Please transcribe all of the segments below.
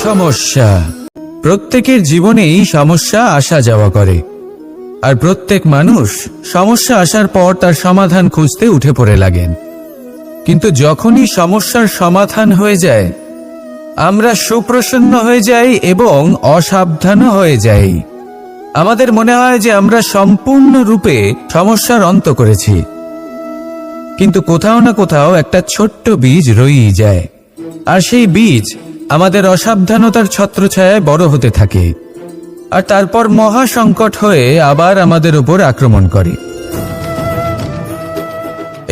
সমস্যা। প্রত্যেকের জীবনেই সমস্যা আসা যাওয়া করে, আর প্রত্যেক মানুষ সমস্যা আসার পর তার সমাধান খুঁজতে উঠে পড়ে লাগেন। কিন্তু যখনই সমস্যার সমাধান হয়ে যায়, আমরা সুপ্রসন্ন হয়ে যাই এবং অসাবধানও হয়ে যাই। আমাদের মনে হয় যে আমরা সম্পূর্ণরূপে সমস্যার অন্ত করেছি, কিন্তু কোথাও না কোথাও একটা ছোট্ট বীজ রয়েই যায়, আর সেই বীজ আমাদের অসাবধানতার ছত্রছায়ায় বড় হতে থাকে, আর তারপর মহা সংকট হয়ে আবার আমাদের উপর আক্রমণ করে।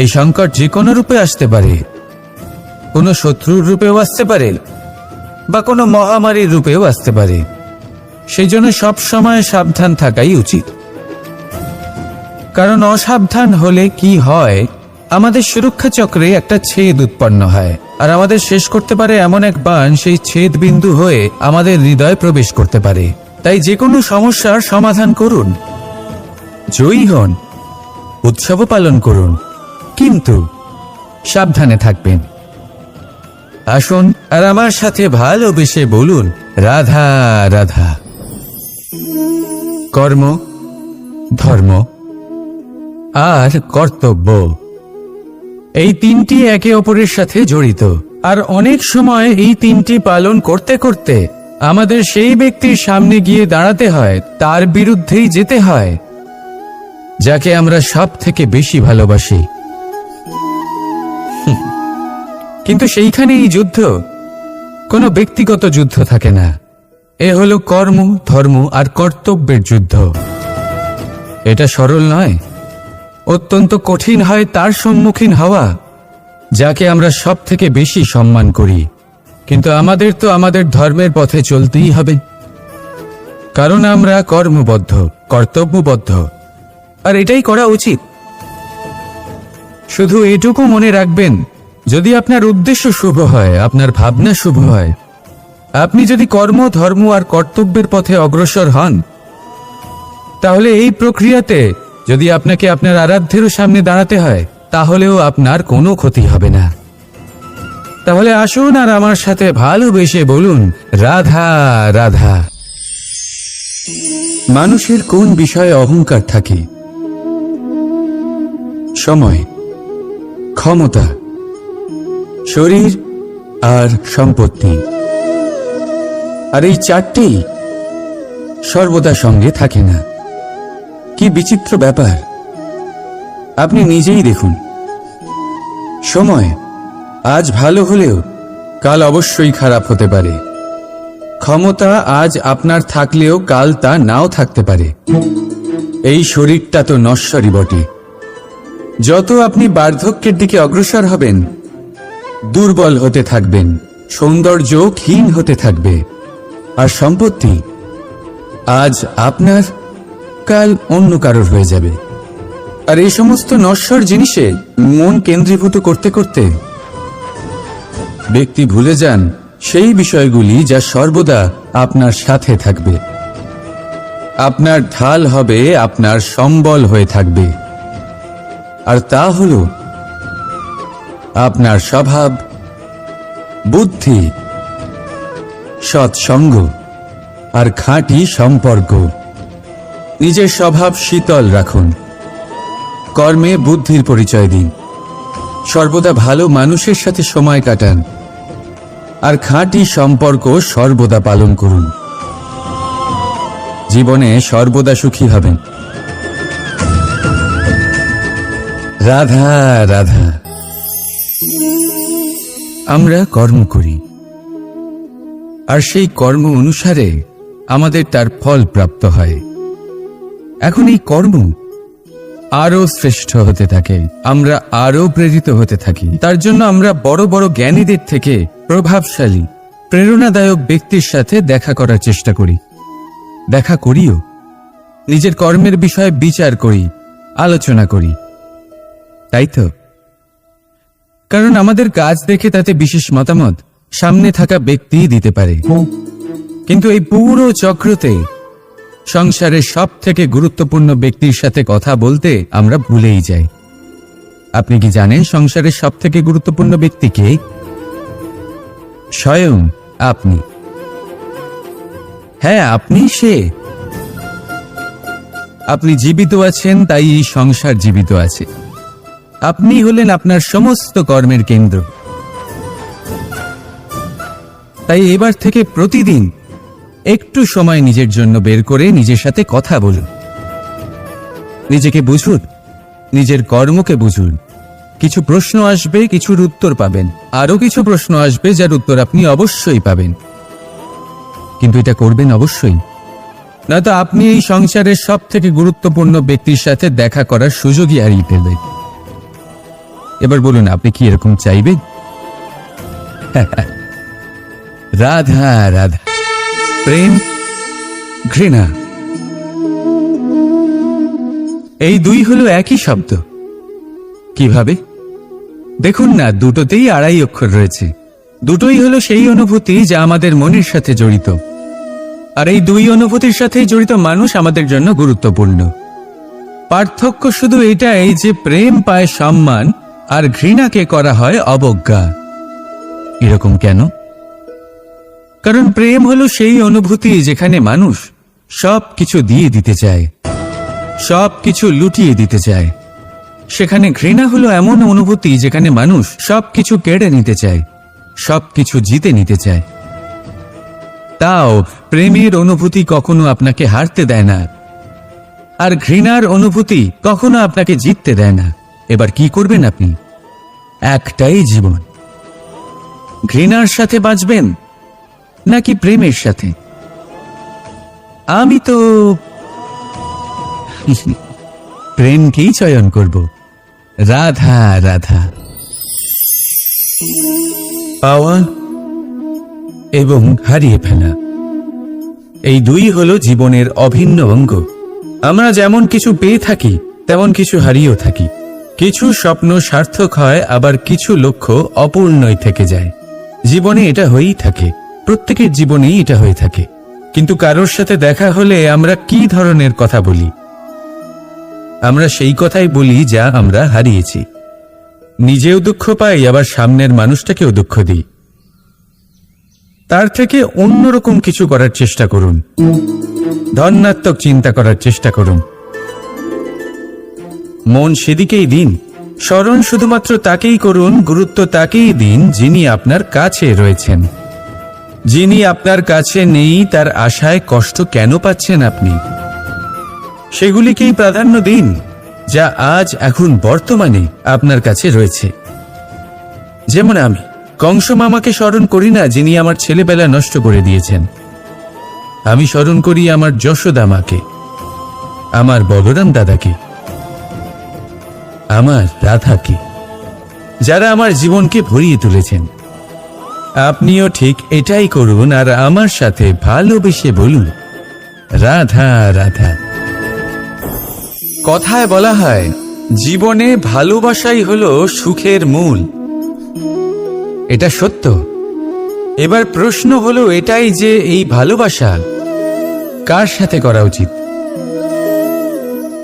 এই সংকট যে কোনো রূপে আসতে পারে, কোনো শত্রুর রূপেও আসতে পারে, বা কোনো মহামারীর রূপেও আসতে পারে। সেই জন্য সবসময় সাবধান থাকাই উচিত, কারণ অসাবধান হলে কি হয়, আমাদের সুরক্ষা চক্রে একটা ছেদ উৎপন্ন হয়, আর আমাদের শেষ করতে পারে এমন এক বাণ সেই ছেদ বিন্দু হয়ে আমাদের হৃদয়ে প্রবেশ করতে পারে। তাই যে কোনো সমস্যার সমাধান করুন, জয়ী হন, উৎসব পালন করুন, কিন্তু সাবধানে থাকবেন। আসুন আর আমার সাথে ভালোবেসে বলুন, রাধা রাধা। কর্ম, ধর্ম আর কর্তব্য, এই তিনটি একে অপরের সাথে জড়িত, আর অনেক সময় এই তিনটি পালন করতে করতে আমাদের সেই ব্যক্তির সামনে গিয়ে দাঁড়াতে হয়, তার বিরুদ্ধেই যেতে হয়, যাকে আমরা সব থেকে বেশি ভালোবাসি। কিন্তু সেইখানে এই যুদ্ধ কোনো ব্যক্তিগত যুদ্ধ থাকে না, এ হলো কর্ম, ধর্ম আর কর্তব্যের যুদ্ধ। এটা সরল নয়, অত্যন্ত কঠিন হয় তার সম্মুখীন হওয়া যাকে আমরা সব থেকে বেশি সম্মান করি। কিন্তু আমাদের তো আমাদের ধর্মের পথে চলতেই হবে, কারণ আমরা কর্মবদ্ধ, কর্তব্যবদ্ধ, আর এটাই করা উচিত। শুধু এটুকু মনে রাখবেন, যদি আপনার উদ্দেশ্য শুভ হয়, আপনার ভাবনা শুভ হয়, আপনি যদি কর্ম, ধর্ম আর কর্তব্যের পথে অগ্রসর হন, তাহলে এই প্রক্রিয়াতে যদি আপনাকে আপনার আরাধ্যেরও সামনে দাঁড়াতে হয়, তাহলেও আপনার কোনো ক্ষতি হবে না। তাহলে আসুন আর আমার সাথে ভালোবেসে বলুন, রাধা রাধা। মানুষের কোন বিষয়ে অহংকার থাকে? সময়, ক্ষমতা, শরীর আর সম্পত্তি। আর এই চারটেই সর্বদা সঙ্গে থাকে না। কি বিচিত্র ব্যাপার! আপনি নিজেই দেখুন, সময় আজ ভালো হলেও কাল অবশ্যই খারাপ হতে পারে। ক্ষমতা আজ আপনার থাকলেও কাল তা নাও থাকতে পারে। এই শরীরটা তো নশ্বরই বটে। যত আপনি বার্ধক্যের দিকে অগ্রসর হবেন, দুর্বল হতে থাকবেন, সৌন্দর্য ক্ষীণ হতে থাকবে। আর সম্পত্তি আজ আপনার, কাল অন্য কারোর হয়ে যাবে। আর এই সমস্ত নশ্বর জিনিসে মন কেন্দ্রীভূত করতে করতে ব্যক্তি ভুলে যান সেই বিষয়গুলি যা সর্বদা আপনার সাথে থাকবে, আপনার ঢাল হবে, আপনার সম্বল হয়ে থাকবে। আর তা হল আপনার স্বভাব, বুদ্ধি, সৎসঙ্গ আর খাঁটি সম্পর্ক। নিজের স্বভাব শীতল রাখুন, কর্মে বুদ্ধির পরিচয় দিন, সর্বদা ভালো মানুষের সাথে সময় কাটান, আর খাঁটি সম্পর্ক সর্বদা পালন করুন। জীবনে সর্বদা সুখী হবেন। রাধা রাধা। আমরা কর্ম করি, আর সেই কর্ম অনুসারে আমাদের তার ফল প্রাপ্ত হয়। এখন এই কর্ম আরো শ্রেষ্ঠ হতে থাকে, আমরা আরো প্রেরিত হতে থাকি। তার জন্য আমরা বড় বড় জ্ঞানীদের থেকে প্রভাবশালী, প্রেরণাদায়ক ব্যক্তির সাথে দেখা করার চেষ্টা করি, দেখা করিও। নিজের কর্মের বিষয়ে বিচার করি, আলোচনা করি, তাই তো? কারণ আমাদের কাজ দেখে তাতে বিশেষ মতামত সামনে থাকা ব্যক্তি দিতে পারে। কিন্তু এই পুরো চক্রতে সংসারের সব থেকে গুরুত্বপূর্ণ ব্যক্তির সাথে কথা বলতে আমরা ভুলেই যাই। আপনি কি জানেন সংসারের সব থেকে গুরুত্বপূর্ণ ব্যক্তি কে? স্বয়ং আপনি। হ্যাঁ, আপনি সে। আপনি জীবিত আছেন, তাই এই সংসার জীবিত আছে। আপনি হলেন আপনার সমস্ত কর্মের কেন্দ্র। তাই এবার থেকে প্রতিদিন একটু সময় নিজের জন্য বের করে নিজের সাথে কথা বলুন। নিজেকে বুঝুন, নিজের কর্মকে বুঝুন। কিছু প্রশ্ন আসবে, কিছুর উত্তর পাবেন। আরো কিছু প্রশ্ন আসবে যার উত্তর আপনি অবশ্যই পাবেন, কিন্তু এটা করবেন অবশ্যই, নয়তো আপনি এই সংসারের সব থেকে গুরুত্বপূর্ণ ব্যক্তির সাথে দেখা করার সুযোগই হারিয়ে ফেলবেন। এবার বলুন, আপনি কি এরকম চাইবেন? রাধা রাধা, প্রেম, ঘৃণা, এই দুই হলো একই শব্দ। কিভাবে? দেখুন না, দুটোতেই আড়াই অক্ষর রয়েছে। দুটোই হলো সেই অনুভূতি যা আমাদের মনের সাথে জড়িত, আর এই দুই অনুভূতির সাথেই জড়িত মানুষ আমাদের জন্য গুরুত্বপূর্ণ। পার্থক্য শুধু এটাই যে প্রেম পায় সম্মান আর ঘৃণাকে করা হয় অবজ্ঞা। এরকম কেন? কারণ প্রেম হলো সেই অনুভূতি যেখানে মানুষ সব কিছু দিয়ে দিতে চায়, সব কিছু লুটিয়ে দিতে চায়। সেখানে ঘৃণা হলো এমন অনুভূতি যেখানে মানুষ সব কিছু কেড়ে নিতে চায়, সব কিছু জিতে নিতে চায়। তাও প্রেমের অনুভূতি কখনো আপনাকে হারতে দেয় না, আর ঘৃণার অনুভূতি কখনো আপনাকে জিততে দেয় না। এবার কি করবেন আপনি? একটাই জীবন। ঘৃণার সাথে বাঁচবেন নাকি প্রেমের সাথে? আমি তো প্রেমকেই চয়ন করব। রাধা রাধা। পাওয়া এবং হারিয়ে ফেলা, এই দুই হলো জীবনের অভিন্ন অঙ্গ। আমরা যেমন কিছু পেয়ে থাকি, তেমন কিছু হারিয়েও থাকি। কিছু স্বপ্ন সার্থক হয়, আবার কিছু লক্ষ্য অপূর্ণই থেকে যায়। জীবনে এটা হয়েই থাকে, প্রত্যেকের জীবনেই এটা হয়ে থাকে। কিন্তু কারোর সাথে দেখা হলে আমরা কি ধরনের কথা বলি? আমরা সেই কথাই বলি যা আমরা হারিয়েছি। নিজেও দুঃখ পাই, আবার সামনের মানুষটাকেও দুঃখ দিই। তার থেকে অন্যরকম কিছু করার চেষ্টা করুন, ধনাত্মক চিন্তা করার চেষ্টা করুন। মন সেদিকেই দিন। স্মরণ শুধুমাত্র তাকেই করুন, গুরুত্ব তাকেই দিন যিনি আপনার কাছে রয়েছেন। যিনি আপনার কাছে নেই তার আশায় কষ্ট কেন পাচ্ছেন আপনি? সেগুলিকেই প্রাধান্য দিন যা আজ এখন বর্তমানে আপনার কাছে রয়েছে। যেমন আমি কংস মামাকে স্মরণ করি না, যিনি আমার ছেলেবেলা নষ্ট করে দিয়েছেন। আমি স্মরণ করি আমার যশোদা মাকে, আমার বলরাম দাদাকে, আমার রাধাকে, যারা আমার জীবনকে ভরিয়ে তুলেছেন। আপনিও ঠিক এটাই করুন, আর আমার সাথে ভালোবেসে বলুন, রাধা রাধা। কথায় বলা হয়, জীবনে ভালোবাসাই হলো সুখের মূল। এটা সত্য। এবার প্রশ্ন হলো এটাই যে এই ভালোবাসা কার সাথে করা উচিত?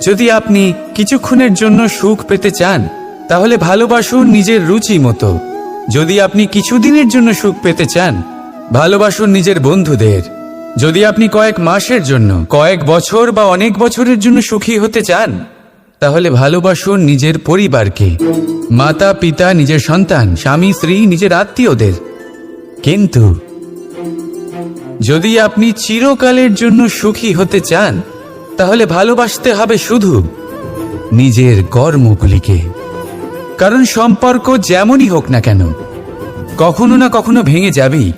যদি আপনি কিছুক্ষণের জন্য সুখ পেতে চান, তাহলে ভালোবাসুন নিজের রুচি মতো। যদি আপনি কিছুদিনের জন্য সুখ পেতে চান, ভালোবাসুন নিজের বন্ধুদের। যদি আপনি কয়েক মাসের জন্য, কয়েক বছর বা অনেক বছরের জন্য সুখী হতে চান, তাহলে ভালোবাসুন নিজের পরিবারকে, মাতা পিতা, নিজের সন্তান, স্বামী স্ত্রী, নিজের আত্মীয়দের। কিন্তু যদি আপনি চিরকালের জন্য সুখী হতে চান, তাহলে ভালোবাসতে হবে শুধু নিজের কর্মগুলিকে। কারণ সম্পর্ক যেমনই হোক না কেন, কখনো না কখনো ভেঙে যাবেই।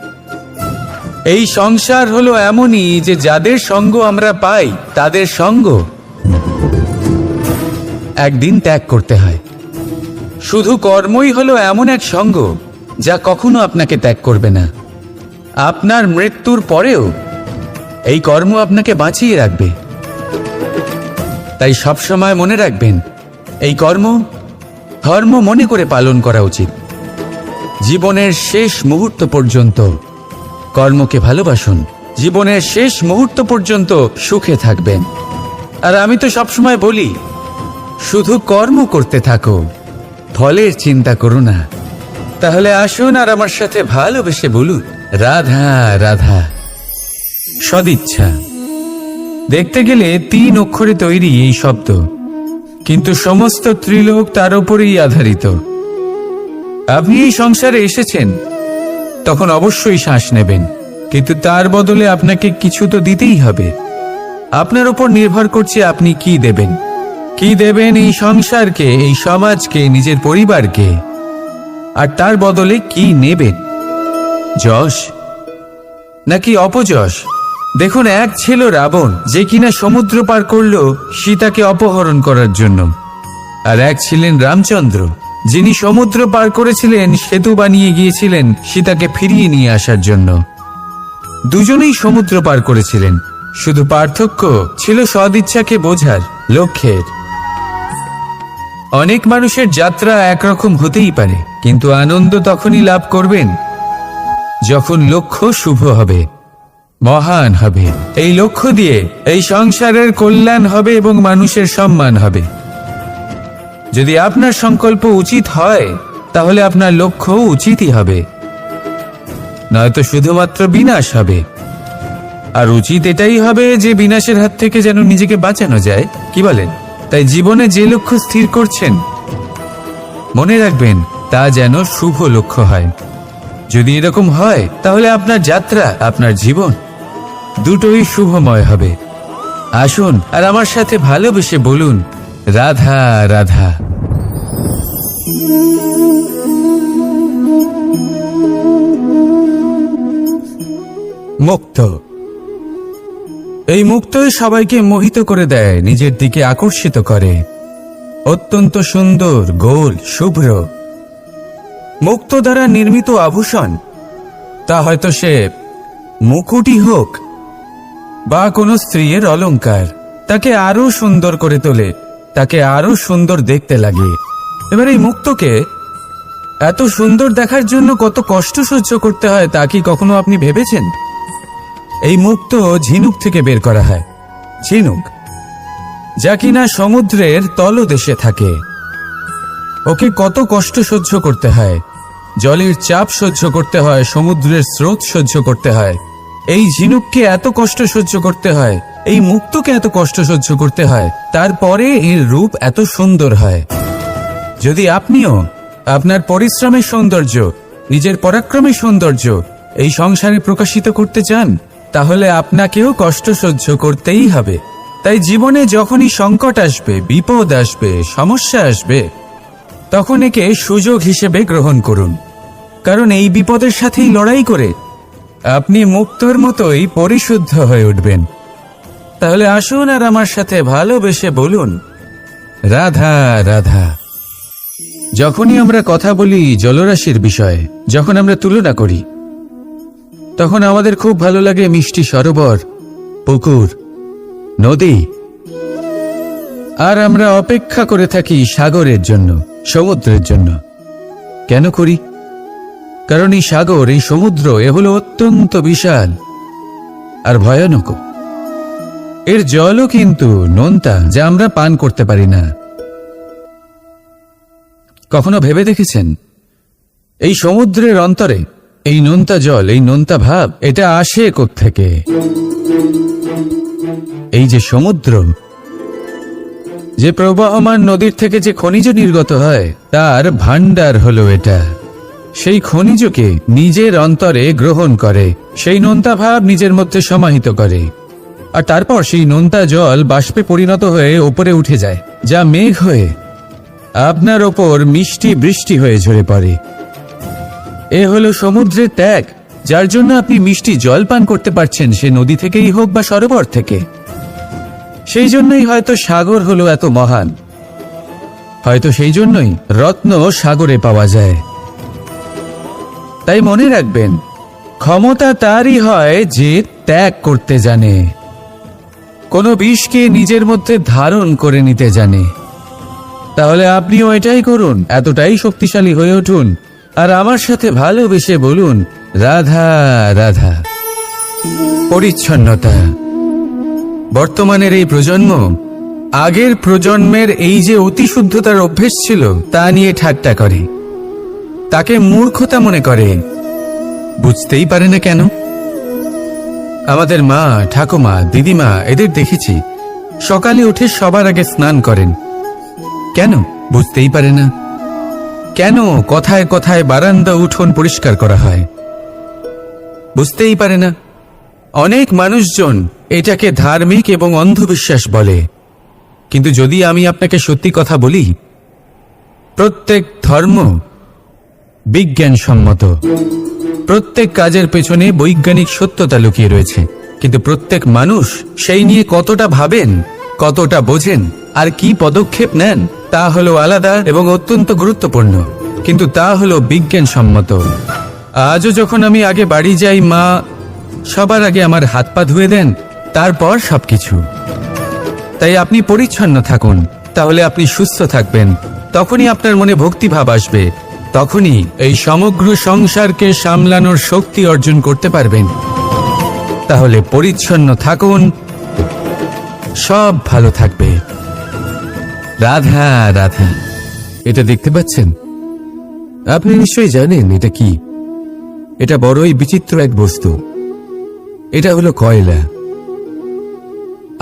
এই সংসার হলো এমনই যে যাদের সঙ্গ আমরা পাই, তাদের সঙ্গ একদিন ত্যাগ করতে হয়। শুধু কর্মই হলো এমন এক সঙ্গ যা কখনো আপনাকে ত্যাগ করবে না। আপনার মৃত্যুর পরেও এই কর্ম আপনাকে বাঁচিয়ে রাখবে। তাই সবসময় মনে রাখবেন, এই কর্ম ধর্ম মনে করে পালন করা উচিত। জীবনের শেষ মুহূর্ত পর্যন্ত কর্মকে ভালোবাসুন। জীবনের শেষ মুহূর্ত পর্যন্ত সুখে থাকবেন। আর আমি তো সবসময় বলি, শুধু কর্ম করতে থাকো, ফলের চিন্তা করো না। তাহলে আসুন আর আমার সাথে ভালোবেসে বলুন, রাধা রাধা। সদিচ্ছা। দেখতে গেলে 3 অক্ষরে তৈরি এই শব্দ, কিন্তু সমস্ত ত্রিলোক তার উপরেই আধারিত। আপনি এই সংসারে এসেছেন, তখন অবশ্যই শ্বাস নেবেন, কিন্তু তার বদলে আপনাকে কিছু তো দিতেই হবে। আপনার উপর নির্ভর করছে আপনি কি দেবেন। কি দেবেন এই সংসারকে, এই সমাজকে, নিজের পরিবারকে, আর তার বদলে কি নেবেন? যশ নাকি অপযশ? দেখুন, এক ছিল রাবণ, যে কিনা সমুদ্র পার করলো সীতাকে অপহরণ করার জন্য, আর এক ছিলেন রামচন্দ্র, যিনি সমুদ্র পার করেছিলেন, সেতু বানিয়ে গিয়েছিলেন সীতাকে ফিরিয়ে নিয়ে আসার জন্য। দুজনেই সমুদ্র পার করেছিলেন, শুধু পার্থক্য ছিল সদিচ্ছাকে বোঝার, লক্ষ্যের। অনেক মানুষের যাত্রা একরকম হতেই পারে, কিন্তু আনন্দ তখনই লাভ করবেন যখন লক্ষ্য শুভ হবে, মহান হবে। এই লক্ষ্য দিয়ে এই সংসারের কল্যাণ হবে এবং মানুষের সম্মান হবে। যদি আপনার সংকল্প উচিত হয়, তাহলে আপনার লক্ষ্য উচিতই হবে, নয়তো শুধুমাত্র বিনাশ হবে। আর উচিত এটাই হবে যে বিনাশের হাত থেকে যেন নিজেকে বাঁচানো যায়, কি বলেন? তাই জীবনে যে লক্ষ্য স্থির করছেন, মনে রাখবেন তা যেন শুভ লক্ষ্য হয়। যদি এরকম হয়, তাহলে আপনার যাত্রা, আপনার জীবন দুটোই শুভময় হবে। আসুন আর আমার সাথে ভালোবেসে বলুন, রাধা রাধা। মুক্ত। এই মুক্তই সবাইকে মোহিত করে দেয়, নিজের দিকে আকর্ষিত করে। অত্যন্ত সুন্দর, গোল, শুভ্র। মুক্ত দ্বারা নির্মিত আভূষণ, তা হয়তো সে মুকুটই হোক বা কোনো স্ত্রীর অলংকার, তাকে আরো সুন্দর করে তোলে, তাকে আরো সুন্দর দেখতে লাগে। এবার এই মুক্তকে এত সুন্দর দেখার জন্য কত কষ্ট সহ্য করতে হয়, তা কি কখনো আপনি ভেবেছেন? এই মুক্ত ঝিনুক থেকে বের করা হয়। ঝিনুক, যা কিনা সমুদ্রের তলদেশে থাকে। ওকে কত কষ্ট সহ্য করতে হয়, জলের চাপ সহ্য করতে হয়, সমুদ্রের স্রোত সহ্য করতে হয়। এই ঝিনুককে এত কষ্ট সহ্য করতে হয়, এই মুক্তকে এত কষ্ট সহ্য করতে হয়, তারপরে এর রূপ এত সুন্দর হয়। যদি আপনিও আপনার পরিশ্রমের সৌন্দর্য, নিজের পরাক্রমের সৌন্দর্য এই সংসারে প্রকাশিত করতে চান, তাহলে আপনাকেও কষ্ট সহ্য করতেই হবে। তাই জীবনে যখনই সংকট আসবে, বিপদ আসবে, সমস্যা আসবে, তখন একে সুযোগ হিসেবে গ্রহণ করুন। কারণ এই বিপদের সাথেই লড়াই করে আপনি মুক্তর মতোই পরিশুদ্ধ হয়ে উঠবেন। তাহলে আসুন আর আমার সাথে ভালোবেসে বলুন, রাধা রাধা। যখনই আমরা কথা বলি জলরাশির বিষয়ে, যখন আমরা তুলনা করি, তখন আমাদের খুব ভালো লাগে মিষ্টি সরোবর, পুকুর, নদী। আর আমরা অপেক্ষা করে থাকি সাগরের জন্য, সমুদ্রের জন্য। কেন করি? কারণ এই সাগর, এই সমুদ্র, এ হলো অত্যন্ত বিশাল আর ভয়ানক। এর জলও কিন্তু নোনতা, যা আমরা পান করতে পারি না। কখনো ভেবে দেখেছেন এই সমুদ্রের অন্তরে এই নোনতা জল, এই নোনতা ভাব, এটা আসে কোত্থেকে? এই যে সমুদ্র, যে প্রবাহমান নদীর থেকে যে খনিজ নির্গত হয়, তার ভান্ডার হলো এটা। সেই খনিজকে নিজের অন্তরে গ্রহণ করে, সেই নোনতা ভাব নিজের মধ্যে সমাহিত করে, আর তারপর সেই নোনতা জল বাষ্পে পরিণত হয়ে ওপরে উঠে যায়, যা মেঘ হয়ে আপনার ওপর মিষ্টি বৃষ্টি হয়ে ঝরে পড়ে। এ হলো সমুদ্রের ত্যাগ, যার জন্য আপনি মিষ্টি জল পান করতে পারছেন, সে নদী থেকেই হোক বা সরোবর থেকে। সেই জন্যই হয়তো সাগর হলো এত মহান, হয়তো সেই জন্যই রত্ন সাগরে পাওয়া যায়। তাই মনে রাখবেন, ক্ষমতা তারই হয় যে ত্যাগ করতে জানে, কোনো বিষকে নিজের মধ্যে ধারণ করে নিতে জানে। তাহলে আপনিও এটাই করুন, এতটাই শক্তিশালী হয়ে উঠুন, আর আমার সাথে ভালোবেসে বলুন, রাধা রাধা। পরিচ্ছন্নতা। বর্তমানের এই প্রজন্ম আগের প্রজন্মের এই যে অতিশুদ্ধতার অভ্যেস ছিল, তা নিয়ে ঠাট্টা করে, তাকে মূর্খতা মনে করে। বুঝতেই পারে না কেন? আমাদের মা, ঠাকুমা, দিদিমা এদের দেখেছি সকালে উঠে সবার আগে স্নান করেন। কেন বুঝতেই পারে না। কেন কথায় কথায় বারান্দা উঠোন পরিষ্কার করা হয়, বুঝতেই পারে না। অনেক মানুষজন এটাকে ধার্মিক এবং অন্ধবিশ্বাস বলে, কিন্তু যদি আমি আপনাকে সত্যি কথা বলি, প্রত্যেক ধর্ম বিজ্ঞানসম্মত। প্রত্যেক কাজের পেছনে বৈজ্ঞানিক সত্যতা লুকিয়ে রয়েছে, কিন্তু প্রত্যেক মানুষ সেই নিয়ে কতটা ভাবেন, কতটা বোঝেন আর কি পদক্ষেপ নেন তা হলো আলাদা এবং অত্যন্ত গুরুত্বপূর্ণ, কিন্তু তা হলো বিজ্ঞানসম্মত। আজও যখন আমি আগে বাড়ি যাই, মা সবার আগে আমার হাত পা ধুয়ে দেন, তারপর সবকিছু। তাই আপনি পরিচ্ছন্ন থাকুন, তাহলে আপনি সুস্থ থাকবেন। তখনই আপনার মনে ভক্তিভাব আসবে, তখনই এই সমগ্র সংসারকে সামলানোর শক্তি অর্জন করতে পারবেন। তাহলে পরিচ্ছন্ন থাকুন, সব ভালো থাকবে। রাধা রাধা। এটা দেখতে পাচ্ছেন? আপনি নিশ্চয়ই জানেন এটা কি। এটা বড়ই বিচিত্র এক বস্তু। এটা হলো কয়লা।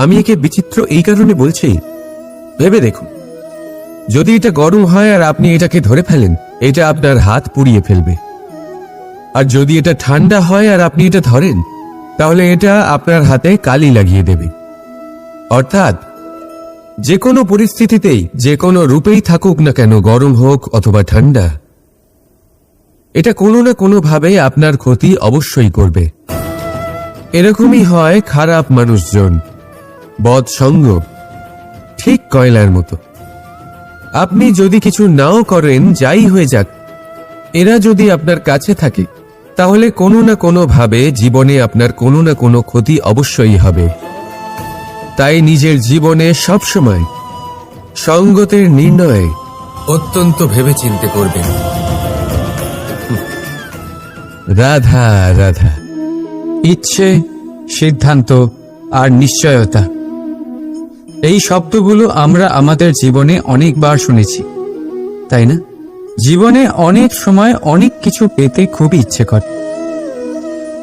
আমি একে বিচিত্র এই কারণে বলছি, ভেবে দেখুন, যদি এটা গরম হয় আর আপনি এটাকে ধরে ফেলেন, এটা আপনার হাত পুড়িয়ে ফেলবে। আর যদি এটা ঠান্ডা হয় আর আপনি এটা ধরেন, তাহলে এটা আপনার হাতে কালি লাগিয়ে দেবে। অর্থাৎ যে কোনো পরিস্থিতিতেই, যে কোনো রূপেই থাকুক না কেন, গরম হোক অথবা ঠান্ডা, এটা কোনো না কোনোভাবে আপনার ক্ষতি অবশ্যই করবে। এরকমই হয় খারাপ মানুষজন, বদসঙ্গ, ঠিক কয়লার মতো। আপনি যদি কিছু নাও করেন, যাই হয়ে যাক, এরা যদি আপনার কাছে থাকে, তাহলে কোনো না কোনোভাবে জীবনে আপনার কোনো না কোনো ক্ষতি অবশ্যই হবে। তাই নিজের জীবনে সবসময় সঙ্গতের নির্ণয় অত্যন্ত ভেবেচিন্তে করবেন। রাধা রাধা। ইচ্ছে, সিদ্ধান্ত আর নিশ্চয়তা, এই শব্দগুলো আমরা আমাদের জীবনে অনেকবার শুনেছি, তাই না? জীবনে অনেক সময় অনেক কিছু পেতে খুবই ইচ্ছে করে,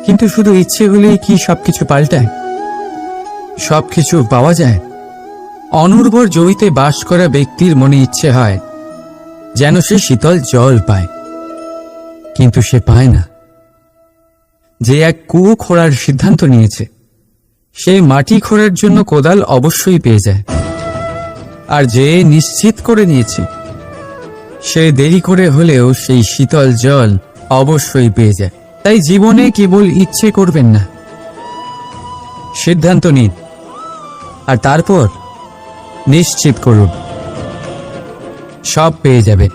কিন্তু শুধু ইচ্ছে হলেই কি সবকিছু পাল্টায়? সবকিছু পাওয়া যায়? অনুর্বর জমিতে বাস করা ব্যক্তির মনে ইচ্ছে হয় যেন সে শীতল জল পায়, কিন্তু সে পায় না। যে এক কুয়ো খোঁড়ার সিদ্ধান্ত নিয়েছে, সে মাটি খোঁড়ার জন্য কোদাল অবশ্যই পেয়ে যায়। আর যে নিশ্চিত করে নিয়েছে, সে দেরি করে হলেও সেই শীতল জল অবশ্যই পেয়ে যায়। তাই জীবনে কেবল ইচ্ছে করবেন না, সিদ্ধান্ত নিন আর তারপর নিশ্চিত করুন, সব পেয়ে যাবে।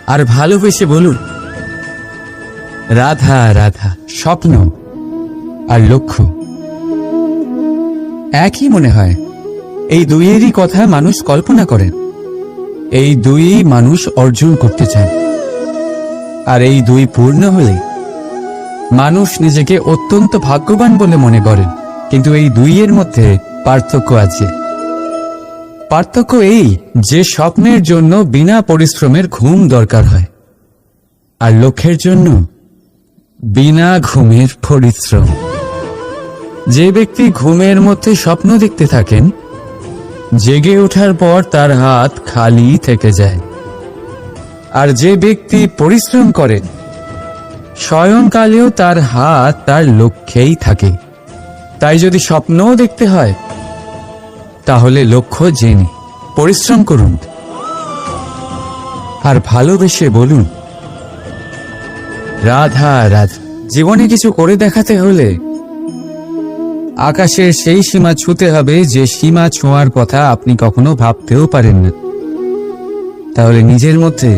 আর ভালোবেসে বলুন, রাধা রাধা। স্বপ্ন আর লক্ষ্য একই মনে হয়। এই দুইয়েরই কথা মানুষ কল্পনা করেন, এই দুই মানুষ অর্জন করতে চান। আর এই দুই পূর্ণ হলে মানুষ নিজেকে অত্যন্ত ভাগ্যবান বলে মনে করেন। কিন্তু এই দুইয়ের মধ্যে পার্থক্য আছে। পার্থক্য এই যে স্বপ্নের জন্য বিনা পরিশ্রমের ঘুম দরকার হয়, আর লক্ষ্যের জন্য বিনা ঘুমের পরিশ্রম। যে ব্যক্তি ঘুমের মধ্যে স্বপ্ন দেখতে থাকেন, জেগে ওঠার পর তার হাত খালি থেকে যায়। আর যে ব্যক্তি পরিশ্রম করেন, শয়নকালেও তার হাত তার লক্ষ্যেই থাকে। তাই যদি স্বপ্নও দেখতে হয়, তাহলে লক্ষ্য জেনে পরিশ্রম করুন আর ভালোবেসে বলুন, রাধা রাধা। জীবনে কিছু করে দেখাতে হলে আকাশের সেই সীমা ছুঁতে হবে যে সীমা ছোঁয়ার কথা আপনি কখনো ভাবতেও পারেন না। তাহলে নিজের মধ্যে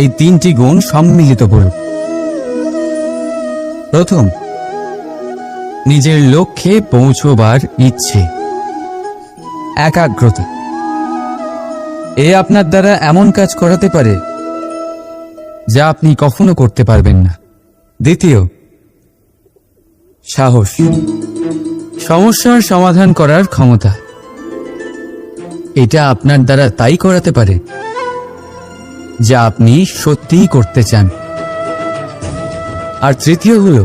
এই তিনটি গুণ সম্মিলিত করুন। প্রথম, নিজের লক্ষ্যে পৌঁছবার ইচ্ছে, একাগ্রতা। এ আপনার দ্বারা এমন কাজ করাতে পারে যা আপনি কখনো করতে পারবেন না। দ্বিতীয়, সাহস, সমস্যার সমাধান করার ক্ষমতা। এটা আপনার দ্বারা তাই করাতে পারে যা আপনি সত্যিই করতে চান। আর তৃতীয় হলো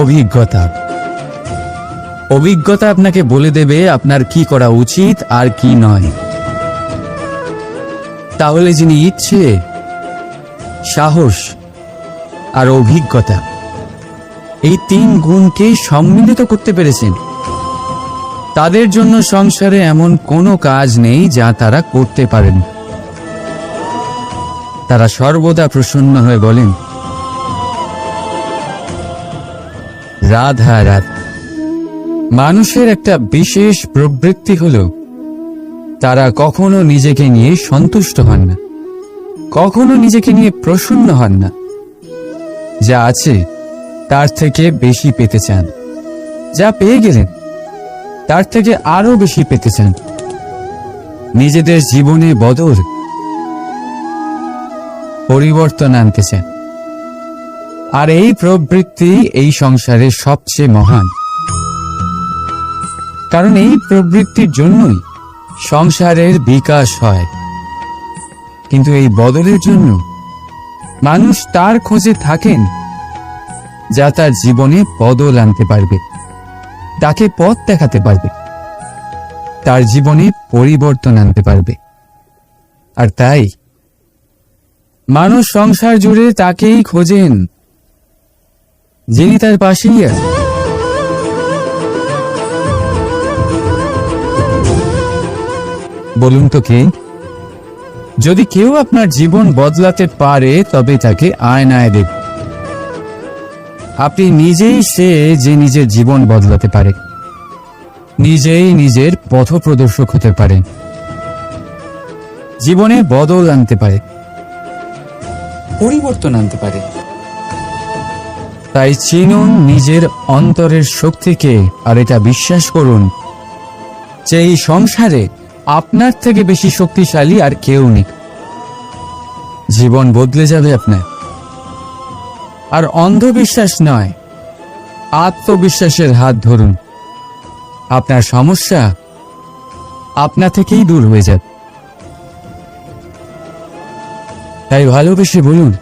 অভিজ্ঞতা। অভিজ্ঞতা আপনাকে বলে দেবে আপনার কি করা উচিত আর কি নয়। তাহলে যিনি ইচ্ছে, সাহস আর অভিজ্ঞতা এই 3 গুণকে সম্মিলিত করতে পেরেছেন, তাদের জন্য সংসারে এমন কোনো কাজ নেই যা তারা করতে পারেন। তারা সর্বদা প্রসন্ন হয়ে বলেন, রাধা রাধা। মানুষের একটা বিশেষ প্রবৃত্তি হলো তারা কখনো নিজেকে নিয়ে সন্তুষ্ট হন না, কখনো নিজেকে নিয়ে প্রসন্ন হন না। যা আছে তার থেকে বেশি পেতে চান, যা পেয়ে গেলেন তার থেকে আরো বেশি পেতে চান। নিজেদের জীবনে বদল, পরিবর্তন আনতে চান। আর এই প্রবৃত্তি এই সংসারের সবচেয়ে মহান, কারণ এই প্রবৃত্তির জন্যই সংসারের বিকাশ হয়। কিন্তু এই বদলের জন্য মানুষ তার খোঁজে থাকেন যা তার জীবনে বদল আনতে পারবে, তাকে পথ দেখাতে পারবে, তার জীবনে পরিবর্তন আনতে পারবে। আর তাই মানুষ সংসার জুড়ে তাকেই খোঁজেন যিনি তার পাশেই আছেন। বলুন তো কে? যদি কেউ আপনার জীবন বদলাতে পারে তবে তাকে আয়নায় দেখুন। আপনি নিজেই সে যে নিজের জীবন বদলাতে পারে, নিজেই নিজের পথপ্রদর্শক হতে পারে, জীবনে বদল আনতে পারে, পরিবর্তন আনতে পারে। তাই চিনুন নিজের অন্তরের শক্তিকে, আর এটা বিশ্বাস করুন যে এই সংসারে আপনার থেকে বেশি শক্তিশালী আর কেউ নেই। জীবন বদলে যাবে আপনার। আর অন্ধবিশ্বাস নয়, আত্মবিশ্বাসের হাত ধরুন। আপনার সমস্যা আপনা থেকেই দূর হয়ে যাবে। তাই ভালোবেসে বলুন,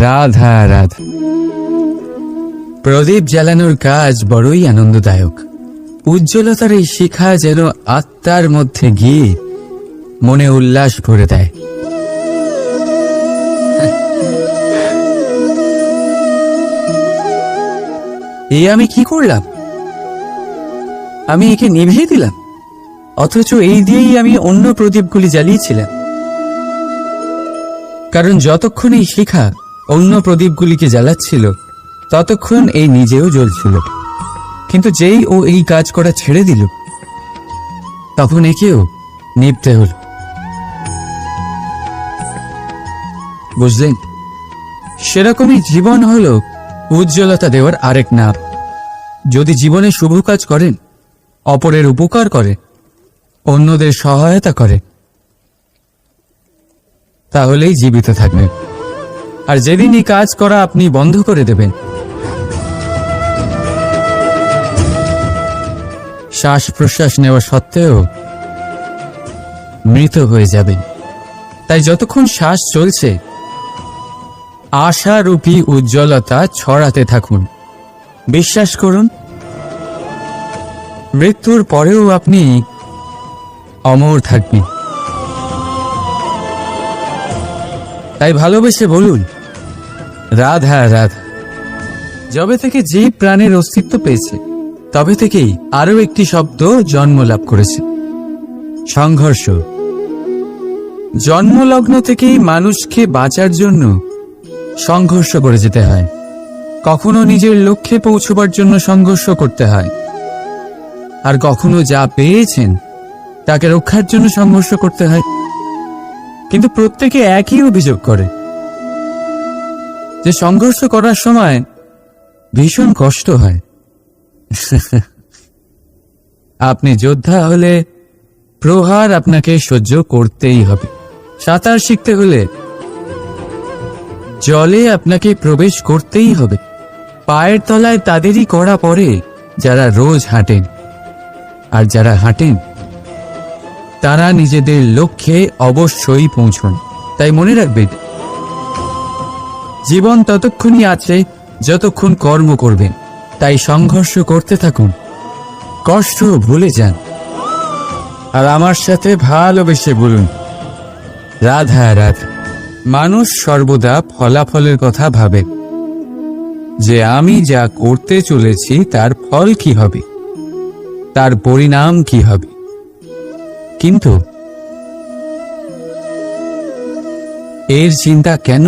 রাধা রাধা। প্রদীপ জ্বালানোর কাজ বড়ই আনন্দদায়ক। উজ্জ্বলতার এই শিখা যেন আত্মার মধ্যে গিয়ে মনে উল্লাস ভরে দেয়। এ আমি কি করলাম? আমি একে নিভিয়ে দিলাম, অথচ এই দিয়েই আমি অন্য প্রদীপগুলি জ্বালিয়েছিলাম। কারণ যতক্ষণ এই শিখা অন্য প্রদীপগুলিকে জ্বালাচ্ছিল ততক্ষণ এই নিজেও জ্বলছিল। কিন্তু যেই ও এই কাজ করা ছেড়ে দিল তখন একেও নিভতে হল। বুঝলেন? সেরকমই জীবন হলো উজ্জ্বলতা দেওয়ার আরেক নাম। যদি জীবনে শুভ কাজ করেন, অপরের উপকার করে, অন্যদের সহায়তা করে, তাহলেই জীবিত থাকবেন। আর যেদিনই কাজ করা আপনি বন্ধ করে দেবেন, শ্বাস প্রশ্বাস নেওয়া সত্ত্বেও মৃত হয়ে যাবেন। তাই যতক্ষণ শ্বাস চলছে আশারূপী উজ্জ্বলতা ছড়াতে থাকুন। বিশ্বাস করুন, মৃত্যুর পরেও আপনি অমর থাকবেন। তাই ভালোবেসে বলুন, রাধা রাধা। যবে থেকে যে প্রাণের অস্তিত্ব পেয়েছে তবে থেকেই আরো একটি শব্দ জন্ম লাভ করেছে, সংঘর্ষ। জন্মলগ্ন থেকেই মানুষকে বাঁচার জন্য সংঘর্ষ করে যেতে হয়। কখনো নিজের লক্ষ্যে পৌঁছবার জন্য সংঘর্ষ করতে হয়, আর কখনো যা পেয়েছেন তাকে রক্ষার জন্য সংঘর্ষ করতে হয়। কিন্তু প্রত্যেকে একই অভিযোগ করে যে সংঘর্ষ করার সময় ভীষণ কষ্ট হয়। আপনি যোদ্ধা হলে প্রহার আপনাকে সহ্য করতেই হবে। সাঁতার শিখতে হলে জলে আপনাকে প্রবেশ করতেই হবে। পায়ের তলায় তাদেরই কড়া পড়ে যারা রোজ হাঁটেন, আর যারা হাঁটেন তারা নিজেদের লক্ষ্যে অবশ্যই পৌঁছন। তাই মনে রাখবেন, জীবন ততক্ষণই আছে যতক্ষণ কর্ম করবেন, তাই সংঘর্ষ করতে থাকুন, কষ্ট ভুলে যান, আর আমার সাথে ভালোবেসে বলুন রাধা রাধা। মানুষ সর্বদা ফলাফলের কথা ভাবে, যে আমি যা করতে চলেছি তার ফল কি হবে, তার পরিণাম কি হবে। কিন্তু এর চিন্তা কেন?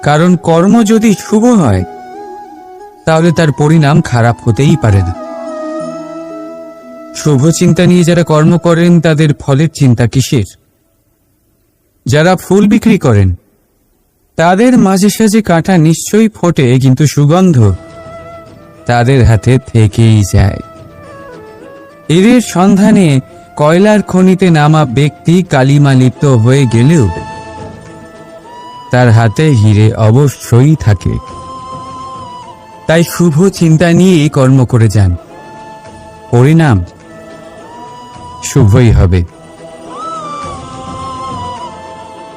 কারণ কর্ম যদি শুভ হয় তাহলে তার পরিণাম খারাপ হতেই পারে না। শুভ চিন্তা নিয়ে যারা কর্ম করেন তাদের ফলের চিন্তা কিসের? যারা ফুল বিক্রি করেন তাদের মাঝে সাঝে কাঁটা নিশ্চয়ই ফোটে, কিন্তু সুগন্ধ তাদের হাতে থেকেই যায়। এর সন্ধানে কয়লার খনিতে নামা ব্যক্তি কালিমা লিপ্ত হয়ে গেলেও তার হাতে হিরে অবশ্যই থাকে। তাই শুভ চিন্তা নিয়েই কর্ম করে যান, পরিণাম শুভই হবে।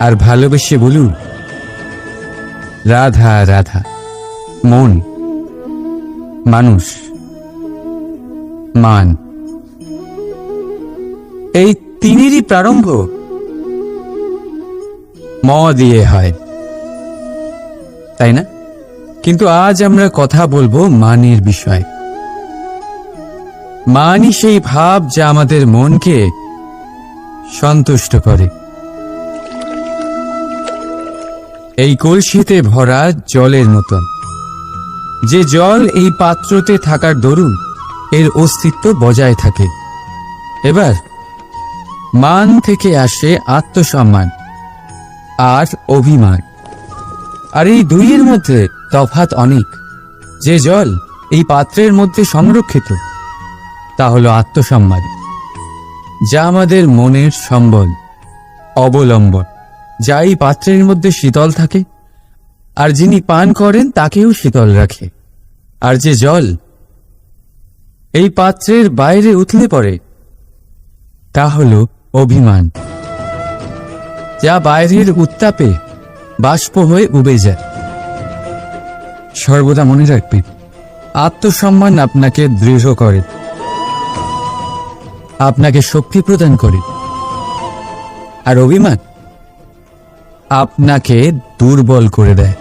আর ভালোবেসে বলুন রাধা রাধা। মন, মানুষ, মান, এই তিনেরই প্রারম্ভ ম দিয়ে হয়, তাই না? কিন্তু আজ আমরা কথা বলবো মানের বিষয়। মানই সেই ভাব যা আমাদের মনকে সন্তুষ্ট করে। এই কলসিতে ভরা জলের মতন, যে জল এই পাত্রতে থাকার দরুন এর অস্তিত্ব বজায় থাকে। এবার মান থেকে আসে আত্মসম্মান আর অভিমান, আর এই দুইয়ের মধ্যে তফাৎ অনেক। যে জল এই পাত্রের মধ্যে সংরক্ষিত তা হলো আত্মসম্মান, যা আমাদের মনের সম্বল, অবলম্বন, যা এই পাত্রের মধ্যে শীতল থাকে আর যিনি পান করেন তাকেও শীতল রাখে। আর যে জল এই পাত্রের বাইরে উথলে পড়ে তা হলো অভিমান, যা বাইরের উত্তাপে বাষ্প হয়ে উবে যায়। সর্বদা মনে রাখবেন, আত্মসম্মান আপনাকে দৃঢ় করে, আপনাকে শক্তি প্রদান করে, আর অভিমান আপনাকে দুর্বল করে দেয়।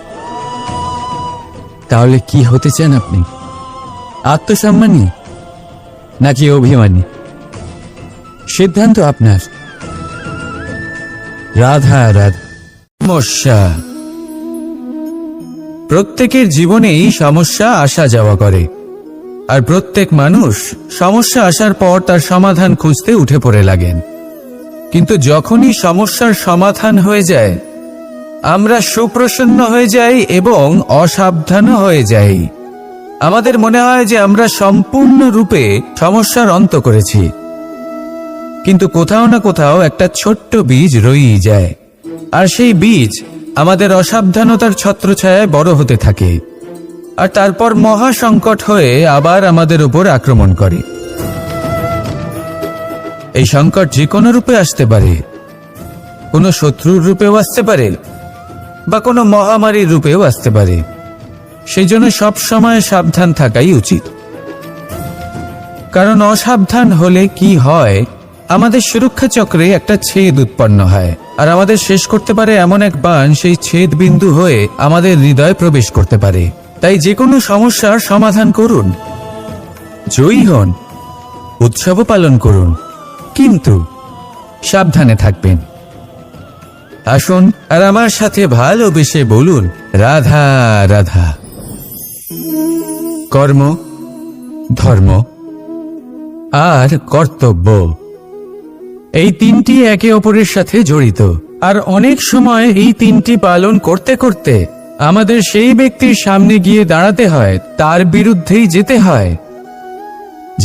তাহলে কি হতে চান আপনি? আত্মসম্মানী নাকি অভিমানী? সিদ্ধান্ত আপনার। রাধা রাধা। সমস্যা, প্রত্যেকের জীবনেই সমস্যা আসা যাওয়া করে, আর প্রত্যেক মানুষ সমস্যা আসার পর তার সমাধান খুঁজতে উঠে পড়ে লাগেন। কিন্তু যখনই সমস্যার সমাধান হয়ে যায় আমরা সুপ্রসন্ন হয়ে যাই এবং অসাবধানও হয়ে যাই। আমাদের মনে হয় যে আমরা সম্পূর্ণরূপে সমস্যার অন্ত করেছি, কিন্তু কোথাও না কোথাও একটা ছোট্ট বীজ রয়েই যায়, আর সেই বীজ আমাদের অসাবধানতার ছত্রছায়ায় বড় হতে থাকে, আর তারপর মহা সংকট হয়ে আবার আমাদের উপর আক্রমণ করে। এই সংকট যে কোনো রূপে আসতে পারে, কোনো শত্রুর রূপেও আসতে পারে, বা কোনো মহামারীর রূপেও আসতে পারে। সেই জন্য সব সময় সাবধান থাকাই উচিত। কারণ অসাবধান হলে কি হয়, আমাদের সুরক্ষা চক্রে একটা ছেদ উৎপন্ন হয়, আর আমাদের শেষ করতে পারে এমন এক বাণ সেই ছেদ বিন্দু হয়ে আমাদের হৃদয়ে প্রবেশ করতে পারে। তাই যে কোনো সমস্যার সমাধান করুন, জয়ী হন, উৎসবও পালন করুন, কিন্তু সাবধানে থাকবেন। আসুন আর আমার সাথে ভালোবেসে বলুন রাধা রাধা। কর্ম, ধর্ম আর কর্তব্য, এই তিনটি একে অপরের সাথে জড়িত, আর অনেক সময় এই তিনটি পালন করতে করতে আমাদের সেই ব্যক্তির সামনে গিয়ে দাঁড়াতে হয়, তার বিরুদ্ধেই যেতে হয়,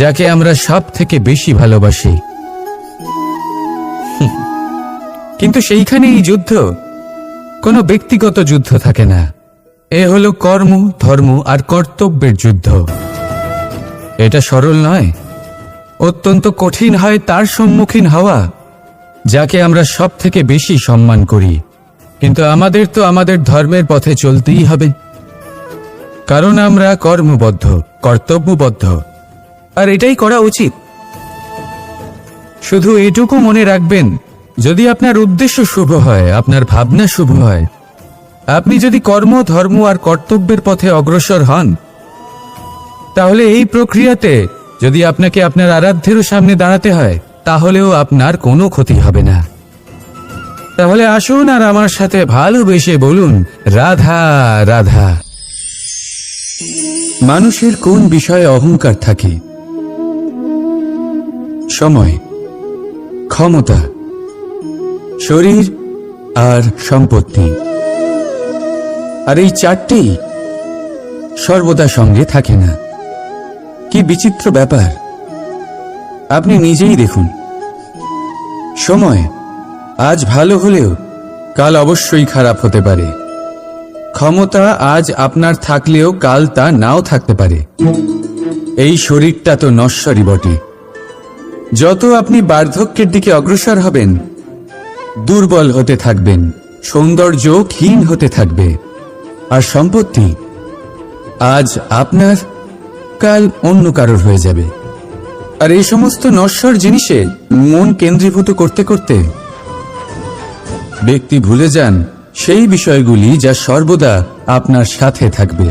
যাকে আমরা সব থেকে বেশি ভালোবাসি। কিন্তু সেইখানে এই যুদ্ধ কোনো ব্যক্তিগত যুদ্ধ থাকে না, এ হলো কর্ম, ধর্ম আর কর্তব্যের যুদ্ধ। এটা সরল নয়, অত্যন্ত কঠিন হয় তার সম্মুখীন হওয়া যাকে আমরা সব থেকে বেশি সম্মান করি। কিন্তু আমাদের তো আমাদের ধর্মের পথে চলতেই হবে। কারণ আমরা কর্মবদ্ধ, কর্তব্যবদ্ধ, আর এটাই করা উচিত। শুধু এটুকু মনে রাখবেন, যদি আপনার উদ্দেশ্য শুভ হয়, আপনার ভাবনা শুভ হয়, আপনি যদি কর্ম, ধর্ম আর কর্তব্যের পথে অগ্রসর হন, তাহলে এই প্রক্রিয়াতে যদি আপনাকে আপনার আরাধ্যেরও সামনে দাঁড়াতে হয়, তাহলেও আপনার কোনো ক্ষতি হবে না। তাহলে আসুন আর আমার সাথে ভালোবেসে বলুন, রাধা রাধা। মানুষের কোন বিষয়ে অহংকার থাকে? সময়, ক্ষমতা, শরীর আর সম্পত্তি। আর এই চারটেই সর্বদা সঙ্গে থাকে না। কি বিচিত্র ব্যাপার! আপনি নিজেই দেখুন। সময় আজ ভালো হলেও কাল অবশ্যই খারাপ হতে পারে। ক্ষমতা আজ আপনার থাকলেও কাল তা নাও থাকতে পারে। এই শরীরটা তো নশ্বরই বটে। যত আপনি বার্ধক্যের দিকে অগ্রসর হবেন, দুর্বল হতে থাকবেন, সৌন্দর্য ক্ষীণ হতে থাকবে। আর সম্পত্তি আজ আপনার, কাল অন্য কারোর হয়ে যাবে। আর এই সমস্ত নশ্বর জিনিসে মন কেন্দ্রীভূত করতে করতে ব্যক্তি ভুলে যান সেই বিষয়গুলি যা সর্বদা আপনার সাথে থাকবে,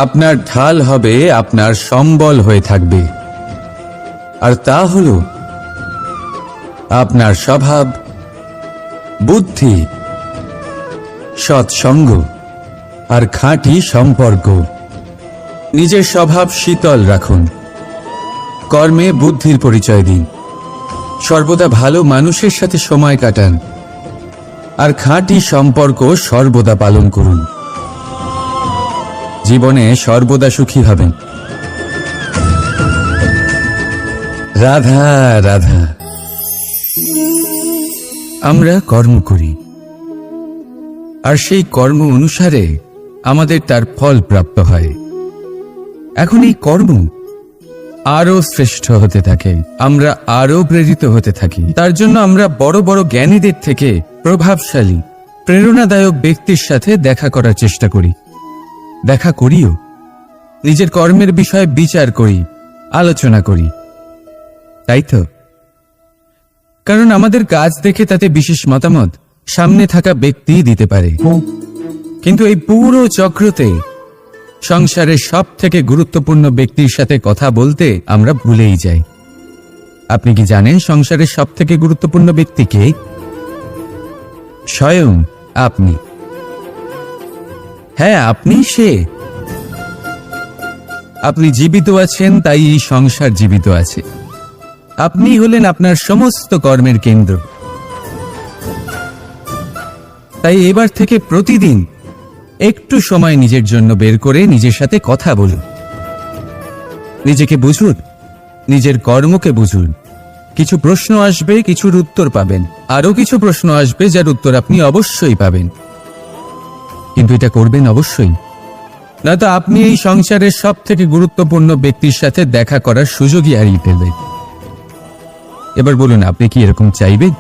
আপনার ঢাল হবে, আপনার সম্বল হয়ে থাকবে। আর তা হল আপনার স্বভাব, বুদ্ধি, সৎসঙ্গ আর খাঁটি সম্পর্ক। নিজের স্বভাব শীতল রাখুন, কর্মে বুদ্ধির পরিচয় দিন, সর্বদা ভালো মানুষের সাথে সময় কাটান, আর খাঁটি সম্পর্ক সর্বদা পালন করুন। জীবনে সর্বদা সুখী হবেন। রাধা রাধা। আমরা কর্ম করি, আর সেই কর্ম অনুসারে আমাদের তার ফল প্রাপ্ত হয়। এখন এই কর্ম আরো শ্রেষ্ঠ হতে থাকে, আমরা আরো প্রেরিত হতে থাকি। তার জন্য আমরা বড় বড় জ্ঞানীদের থেকে প্রভাবশালী, প্রেরণাদায়ক ব্যক্তির সাথে দেখা করার চেষ্টা করি। দেখা করিও, নিজের কর্মের বিষয়ে বিচার করি, আলোচনা করি। তাই তো, কারণ আমাদের কাজ দেখে তাতে বিশেষ মতামত সামনে থাকা ব্যক্তি দিতে পারে। কিন্তু এই পুরো চক্রতে সংসারের সব থেকে গুরুত্বপূর্ণ ব্যক্তির সাথে কথা বলতে আমরা ভুলেই যাই। আপনি কি জানেন সংসারের সব থেকে গুরুত্বপূর্ণ ব্যক্তি কে? স্বয়ং আপনি। হ্যাঁ, আপনি সে। আপনি জীবিত আছেন, তাই এই সংসার জীবিত আছে। আপনি হলেন আপনার সমস্ত কর্মের কেন্দ্র। তাই এবার থেকে প্রতিদিন একটু সময় নিজের জন্য বের করে নিজের সাথে কথা বলুন। নিজেকে বুঝুন, নিজের কর্মকে বুঝুন। কিছু প্রশ্ন আসবে, কিছুর উত্তর পাবেন। আরো কিছু প্রশ্ন আসবে যার উত্তর আপনি অবশ্যই পাবেন। কিন্তু এটা করবেন অবশ্যই, না তো আপনি এই সংসারের সব থেকে গুরুত্বপূর্ণ ব্যক্তির সাথে দেখা করার সুযোগই হারিয়ে ফেলবেন। এবার বলুন, আপনি কি এরকম চাইবেন?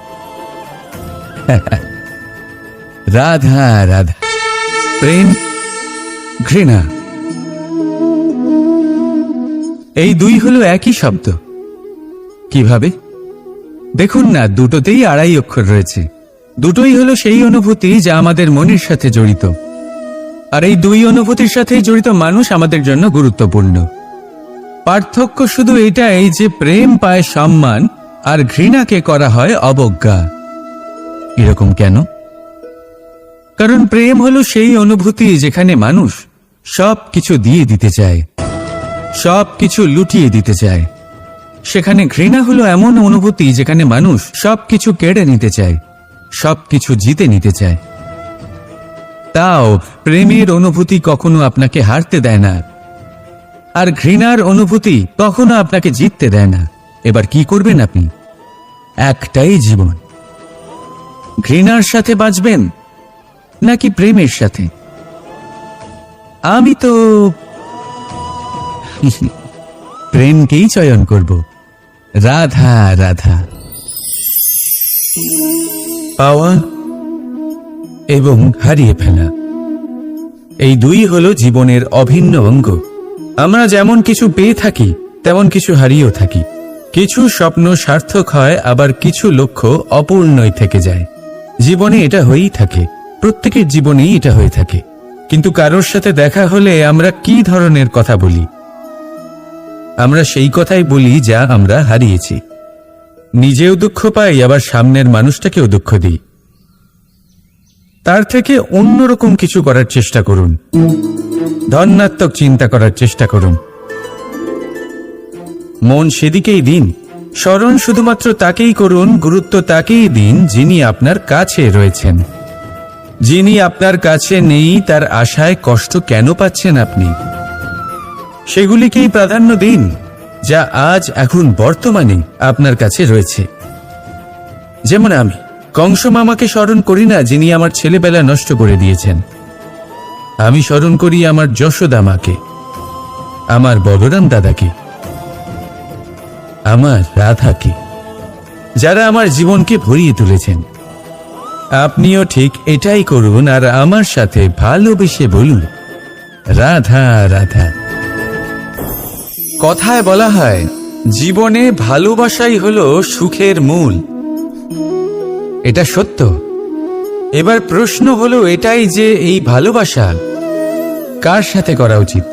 রাধা রাধা। প্রেম, ঘৃণা, এই দুই হলো একই শব্দ। কিভাবে? দেখুন না, দুটোতেই আড়াই অক্ষর রয়েছে। দুটোই হলো সেই অনুভূতি যা আমাদের মনের সাথে জড়িত। আর এই দুই অনুভূতির সাথে জড়িত মানুষ আমাদের জন্য গুরুত্বপূর্ণ। পার্থক্য শুধু এটাই যে প্রেম পায় সম্মান, আর ঘৃণাকে করা হয় অবজ্ঞা। এরকম কেন? কারণ প্রেম হলো সেই অনুভূতি যেখানে মানুষ সব কিছু দিয়ে দিতে চায়, সব কিছু লুটিয়ে দিতে চায়। সেখানে ঘৃণা হলো এমন অনুভূতি যেখানে মানুষ সব কিছু কেড়ে নিতে চায়, সব কিছু জিতে নিতে চায়। তাও প্রেমের অনুভূতি কখনো আপনাকে হারতে দেয় না, আর ঘৃণার অনুভূতি কখনো আপনাকে জিততে দেয় না। এবার কি করবেন আপনি? একটাই জীবন। ঘৃণার সাথে বাঁচবেন নাকি প্রেমের সাথে? আমি তো প্রেমকেই চয়ন করব। রাধা রাধা। পাওয়া এবং হারিয়ে ফেলা, এই দুই হলো জীবনের অভিন্ন অঙ্গ। আমরা যেমন কিছু পেয়ে থাকি তেমন কিছু হারিয়েও থাকি। কিছু স্বপ্ন সার্থক হয়, আবার কিছু লক্ষ্য অপূর্ণই থেকে যায়। জীবনে এটা হয়েই থাকে, প্রত্যেকের জীবনেই এটা হয়ে থাকে। কিন্তু কারোর সাথে দেখা হলে আমরা কি ধরনের কথা বলি? আমরা সেই কথাই বলি যা আমরা হারিয়েছি। নিজেও দুঃখ পাই, আবার সামনের মানুষটাকেও দুঃখ দিই। তার থেকে অন্যরকম কিছু করার চেষ্টা করুন, ধনাত্মক চিন্তা করার চেষ্টা করুন। মন সেদিকেই দিন, স্মরণ শুধুমাত্র তাকেই করুন, গুরুত্ব তাকেই দিন যিনি আপনার কাছে রয়েছেন। যিনি আপনার কাছে নেই তার আশায় কষ্ট কেন পাচ্ছেন আপনি? সেগুলিকেই প্রাধান্য দিন যা আজ এখন বর্তমানে আপনার কাছে রয়েছে। যেমন আমি কংস মামাকে স্মরণ করি না, যিনি আমার ছেলেবেলা নষ্ট করে দিয়েছেন। আমি স্মরণ করি আমার যশোদা মাকে, আমার বলরাম দাদাকে, আমার রাধাকে, যারা আমার জীবনকে ভরিয়ে তুলেছেন। আপনিও ঠিক এটাই করুন, আর আমার সাথে ভালোবেসে বলুন, রাধা রাধা। কথায় বলা হয়, জীবনে ভালোবাসাই হলো সুখের মূল। এটা সত্য। এবার প্রশ্ন হলো এটাই যে এই ভালোবাসা কার সাথে করা উচিত?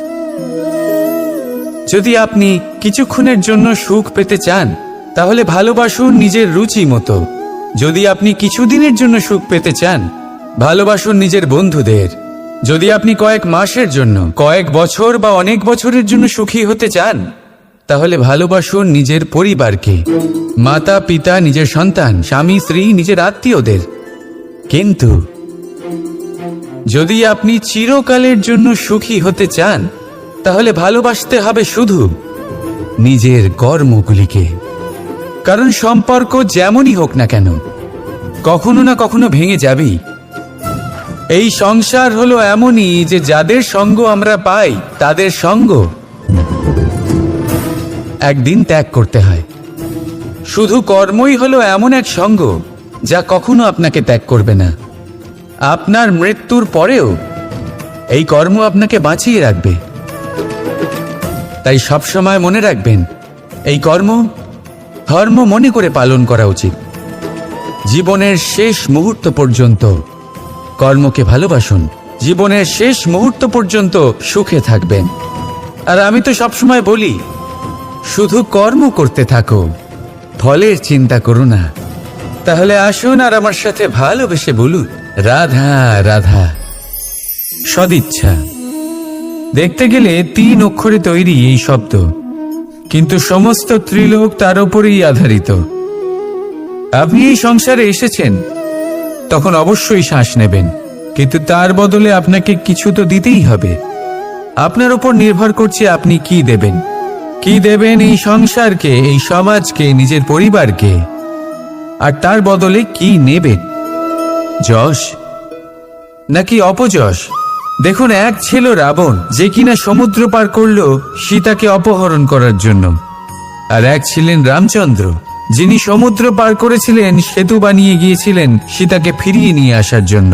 যদি আপনি কিছুক্ষণের জন্য সুখ পেতে চান, তাহলে ভালোবাসুন নিজের রুচি মতো। যদি আপনি কিছুদিনের জন্য সুখ পেতে চান, ভালোবাসুন নিজের বন্ধুদের। যদি আপনি কয়েক মাসের জন্য, কয়েক বছর বা অনেক বছরের জন্য সুখী হতে চান, তাহলে ভালোবাসুন নিজের পরিবারকে, মাতা পিতা, নিজের সন্তান, স্বামী স্ত্রী, নিজের আত্মীয়দের। কিন্তু যদি আপনি চিরকালের জন্য সুখী হতে চান, তাহলে ভালোবাসতে হবে শুধু নিজের কর্মগুলিকে। কারণ সম্পর্ক যেমনই হোক না কেন, কখনো না কখনো ভেঙে যাবেই। এই সংসার হলো এমনই যে যাদের সঙ্গ আমরা পাই, তাদের সঙ্গ একদিন ত্যাগ করতে হয়। শুধু কর্মই হলো এমন এক সঙ্গ যা কখনো আপনাকে ত্যাগ করবে না। আপনার মৃত্যুর পরেও এই কর্ম আপনাকে বাঁচিয়ে রাখবে। তাই সবসময় মনে রাখবেন, এই কর্ম ধর্ম মনে করে পালন করা উচিত। জীবনের শেষ মুহূর্ত পর্যন্ত কর্মকে ভালোবাসুন, জীবনের শেষ মুহূর্ত পর্যন্ত সুখে থাকবেন। আর আমি তো সবসময় বলি, শুধু কর্ম করতে থাকো, ফলের চিন্তা করো না। তাহলে আসুন আর আমার সাথে ভালোবেসে বলুন, রাধা রাধা। সদিচ্ছা। দেখতে গেলে 3 অক্ষরে তৈরি এই শব্দ, কিন্তু সমস্ত ত্রিলোক তার উপরেই আধারিত। আপনি এই সংসারে এসেছেন, তখন অবশ্যই শ্বাস নেবেন, কিন্তু তার বদলে আপনাকে কিছু তো দিতেই হবে। আপনার উপর নির্ভর করছে আপনি কি দেবেন। কি দেবেন এই সংসারকে, এই সমাজকে, নিজের পরিবারকে, আর তার বদলে কি নেবেন? যশ নাকি অপযশ? দেখুন, এক ছিল রাবণ, যে কিনা সমুদ্র পার করলো সীতাকে অপহরণ করার জন্য। আর এক ছিলেন রামচন্দ্র, যিনি সমুদ্র পার করেছিলেন, সেতু বানিয়ে গিয়েছিলেন সীতাকে ফিরিয়ে নিয়ে আসার জন্য।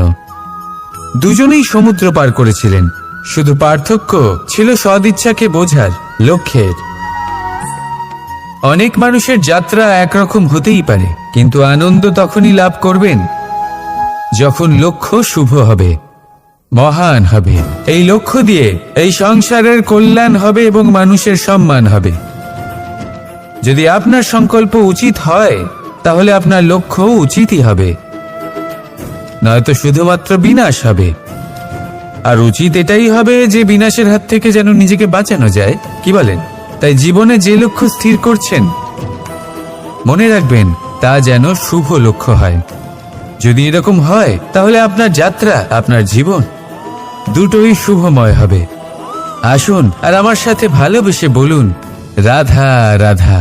দুজনেই সমুদ্র পার করেছিলেন, শুধু পার্থক্য ছিল সদিচ্ছাকে বোঝার, লক্ষ্যের। অনেক মানুষের যাত্রা একরকম হতেই পারে, কিন্তু আনন্দ তখনই লাভ করবেন যখন লক্ষ্য শুভ হবে, মহান হবে। এই লক্ষ্য দিয়ে এই সংসারের কল্যাণ হবে এবং মানুষের সম্মান হবে। যদি আপনার সংকল্প উচিত হয়, তাহলে আপনার লক্ষ্য উচিতই হবে, নয়তো শুধুমাত্র বিনাশ হবে। আর উচিত এটাই হবে যে বিনাশের হাত থেকে যেন নিজেকে বাঁচানো যায়, কি বলেন? তাই জীবনে যে লক্ষ্য স্থির করছেন, মনে রাখবেন তা যেন শুভ লক্ষ্য হয়। যদি এরকম হয়, তাহলে আপনার যাত্রা, আপনার জীবন দুটোই শুভময় হবে। আসুন আর আমার সাথে ভালোবেসে বলুন, রাধা রাধা।